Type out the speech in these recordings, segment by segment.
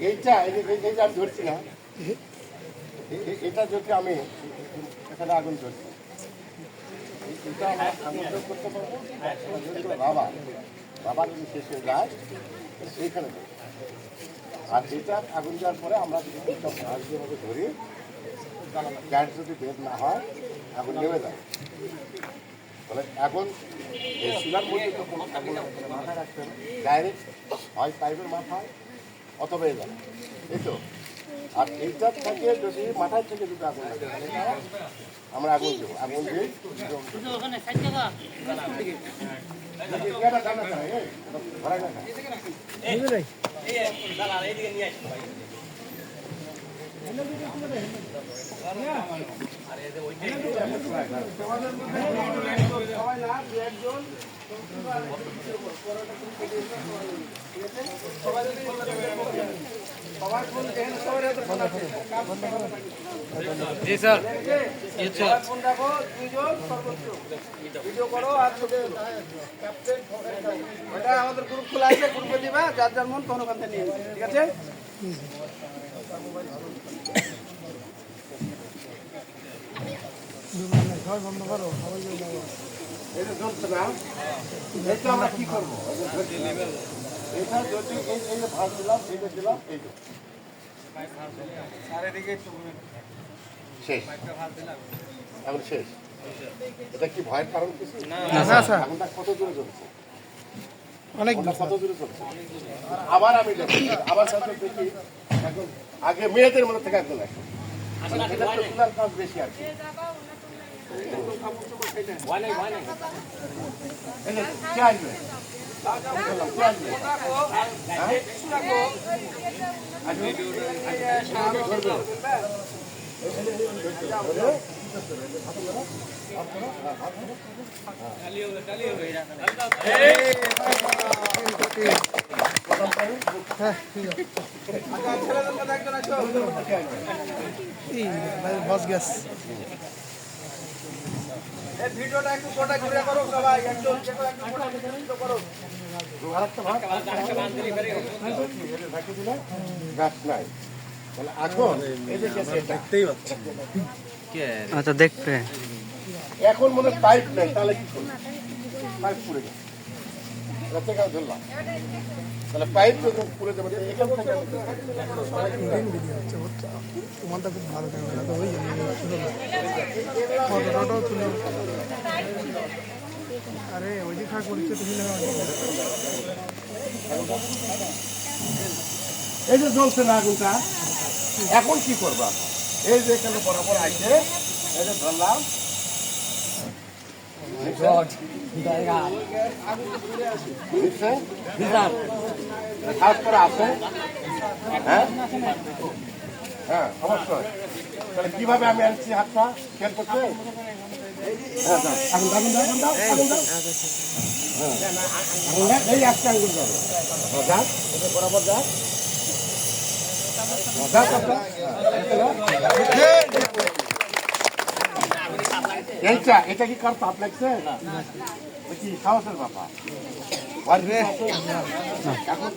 এইটা আমি ধরছি না, এটা যদি আমি এখানে আগুন ধরছি, এটা আমি করতে পারবো। বাবা যদি শেষ হয়ে যায় সেইখানে, আর এটা আগুন দেওয়ার পরে আমরা যদি যেভাবে ধরি, গ্যাস যদি বের না হয় আগুন নেমে যায়। তাহলে এখন এই চুলার মধ্যে তো কোনো মাথায় রাখতে হবে, ডাইরেক্ট হয় পাইপের মাথায় অথবা এই যাবে, এই তো। আর এইটার থেকে যদি মাথায় থেকে যদি আগুন লাগে আমরা আগুন দেবো, আগুন দিয়ে জি স্যার, ভিডিও করো আর ওটা আমাদের গ্রুপ খোলা আছে, গ্রুপে দিবা, যার যার মন তখন ওখান থেকে নিয়ে, ঠিক আছে? এটা চলছে না, এটা আমরা কি করবো? এটা যদি এই যে ভাগ দিলাম, এইটা দিলাম, এই শেষ, এখন শেষ। এটা কি ভয়ের কারণ কিছু? আগুনটা কত দূরে চলছে? অনেক কত দূরে চলছে? আবার আমি দেখি, আবার সাথে দেখি এখন আগে মেয়েদের মধ্যে থেকে একজন আসে, এটা তো চুলার কাজ বেশি আর কি। কে আসবে? ভিডিওটা একটু গোটা ঘুরে করো সবাই, একটু করো। আচ্ছা দেখবে এখন মনে পাইপ নেই, তাহলে কি করবো? পাইপ পুড়ে গেছে, ধরলাম, তাহলে পাইপ তো পুড়ে যাবে। এখান থেকে তোমারটা খুব ভালো ক্যামেরা তো ওই ফটোটাও তুলে। আরে ওই দিক থাক বলছে তুমি না, এই যে জ্বলছে না আগুনটা, এখন কি করবা? এই যে এখানে বরাবর আছে, এই যে ধরলাম, তারপরে আছে, হ্যাঁ হ্যাঁ অবশ্যই। তাহলে কিভাবে আমি আনছি হাতটা খেয়াল করছে? আগুন আগুন আগুন দাও, আগুন দাও, আগুন দাও, এই একটা আগুন দাও, যাক এটা বরাবর যাক, এইটা এটা কি কার তাপ লাগছে? কি সাহসের ব্যাপার? এখন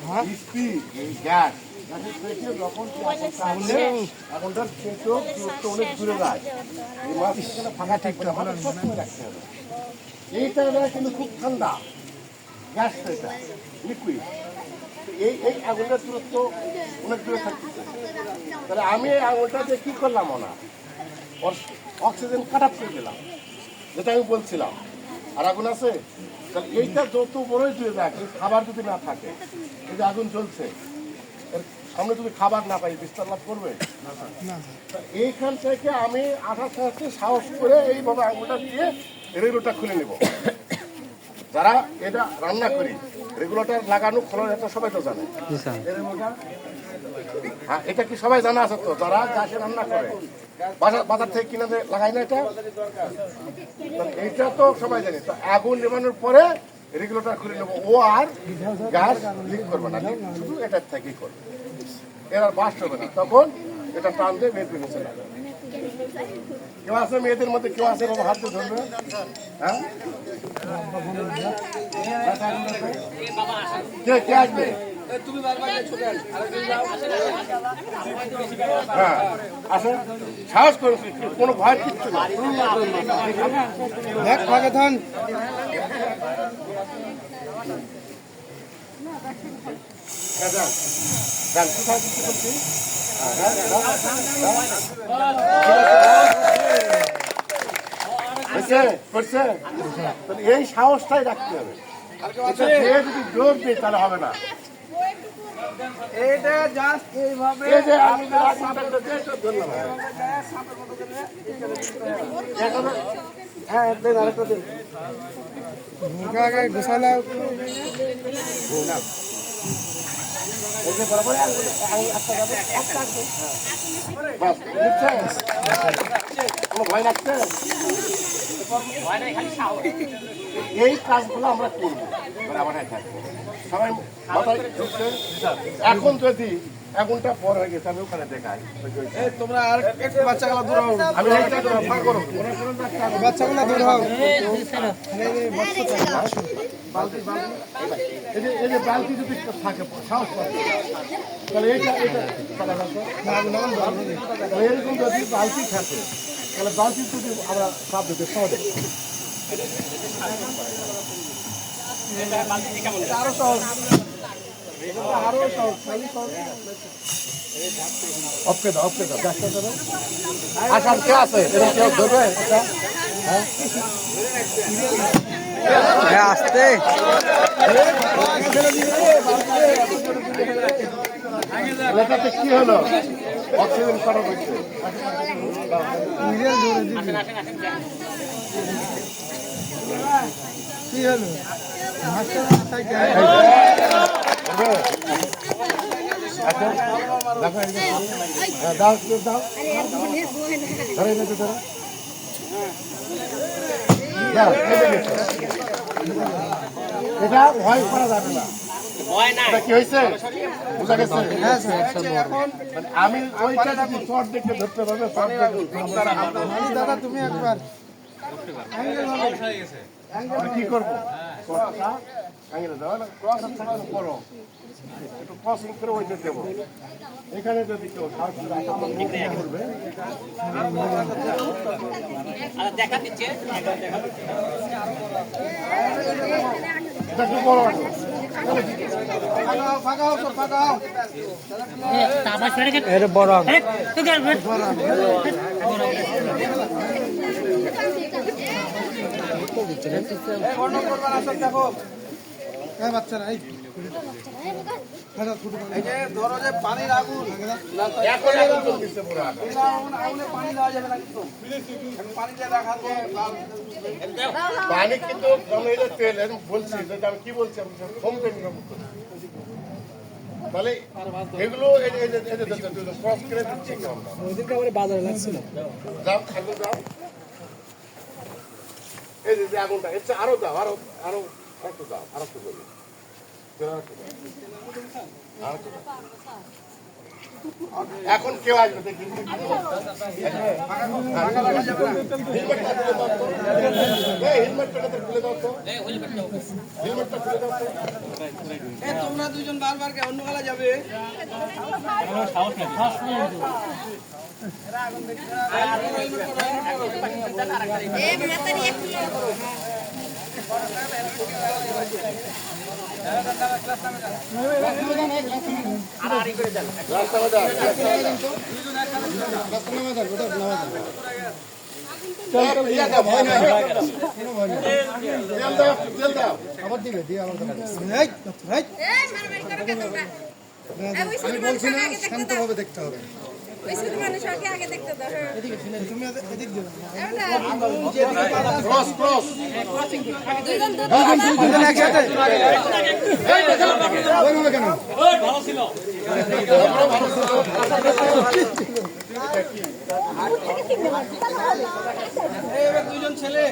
গ্যাস যখন আগুনটার অনেক দূরে যায়, ফাঁকা ঠিক রাখতে হবে। এইটা কিন্তু খুব ঠান্ডা গ্যাস, এটা লিকুইড, এই এই আগুনটার দূরত্ব অনেক দূরে থাকতেছে। তাহলে আমি এই আগুনটা দিয়ে কি করলাম, না অক্সিজেন কাট আপ করে দিলাম, যেটা আমি বলছিলাম। আর আগুন আছে, তাহলে এইটা যত বড়ই দূরে যাক, খাবার যদি না থাকে, এই যে আগুন জ্বলছে, এর সামনে যদি খাবার না পাই বিস্তার লাভ করবে। এইখান থেকে আমি আঠার সাথে সাহস করে এইভাবে আগুনটা দিয়ে রেগুলেটর খুলে নেব। যারা এটা রান্না করি, রেগুলেটর লাগানো খোলার এটা সবাই তো জানে। হ্যাঁ, এটা কি সবাই জানা আছে তো? যারা গ্যাসে রান্না করে বাজার থেকে কিনে লাগাই না, এটা এইটা তো সবাই জানে। তো আগুন নেবানোর পরে রেগুলেটর খুলে নেবো, ও আর গ্যাস লিক করবে না, শুধু এটার থেকেই করবে, এর আর বাস্ট হবে না। তখন এটা টান দিয়ে বের করে চলে যাবে। কেউ আছে মেয়েদের মধ্যে কেউ আছে বাবা হাত দিয়ে ধরবে? হ্যাঁ কে কে আসবে? হ্যাঁ আসেন, সাহস করে, কোনো ভয় কিচ্ছু না। দেখ ফাঁকে থান। কোথায় কিছু বলছি? করছে এই সাহসটাই রাখতে হবে। যদি জোর দিই তাহলে হবে না। এটা জাস্ট এইভাবে এই যে আমি যে আশীর্বাদটা দিয়েছি, ধন্যবাদ। হ্যাঁ দেন, আরেকটা দিন। মুখে আগে ঘুষালে এই যে বরাবর একটা যাবে, একটা আসবে। বাস, বুঝছেন? কোনো ভয় লাগছে? এই কাজগুলো আমরা করবো, আমাদের থাকবো সবাই মাথায় ঢুকছে। এখন যদি এখনটা পর হয়ে গেছে, আমি ওখানে দেখাই। তোমরা আর একটু বাচ্চাগুলো দূর হও। আমি এইটা ফাঁক করো, বাচ্চাগুলো দূর হও। এই যে বালতি যদি থাকে সাহস পাবে, তাহলে এইটা এরকম যদি বালতি থাকে, তাহলে বালতি যদি আমরা সাপ দিতে সহজে আরো সহজ, আরো সহজ, খালি সহজ। অপকে দাও, অপকে দাও, চেষ্টা করো। আসার কে আছে? এরকম কেউ ধরবে? আসতে এটাতে কি হলো? অক্সিজেন করা হচ্ছে। কি হলো? মাস্টার মাথায় কে? আচ্ছা দেখো, দাও দাও, ধরে নিতে ধরো। এটা ভয় করা যাবে না। এটা কি হয়েছে? বুঝা গেছে? আমি ওইটা যদি শর্ট দেখে ধরতে পারবে, শর্ট দেখে দাদা তুমি একবার আমি কি করবো? আঙুলে দাও না, ক্রস করো, একটু ক্রসিং করে ওইটা দেবো। এখানে যদি কেউ সাহস করে আসে, আমার মুখ দিয়ে করবে। এটা একটু বড় আছে। ফাঁকা হও, সব ফাঁকা হও। এটা বড় এই গন্ডগোল করবে না, সব দেখো। হ্যাঁ বাচ্চারা এই এই যে ধরো যে পানির আগুন, এখন আগুন জ্বলতেছে পুরো। আগুনে পানি দেওয়া যাবে না কিন্তু। এখন পানি দিয়ে দেখা যে পানি কিন্তু আমি এটা তেল এরকম বলছি, যেটা আমি কি বলছি, আমি হোম ট্রেনিং করছি। তাহলে এগুলো ক্রস করে দিচ্ছি কেমন? ওইদিকে আমার বাজারে লাগছিল। যাও, আগুন দাও। এই যে আগুনটা, এর চেয়ে আরো দাও, আরো আরো একটু দাও, আরো একটু বলি। এখন কেউ আসবে দেখি। হেলমেটটা খুলে দাও তো, হেলমেটটা খুলে দাও তো। তোমরা দুজন বারবার কে অন্য গলা যাবে। আবার দিবে দিয়ে আবার আমি বলছি না, শান্তভাবে দেখতে হবে। তুমি এদিক দিবে ক্রস ক্রস দুজন একসাথে বলবে কেন? দুজন ছেলে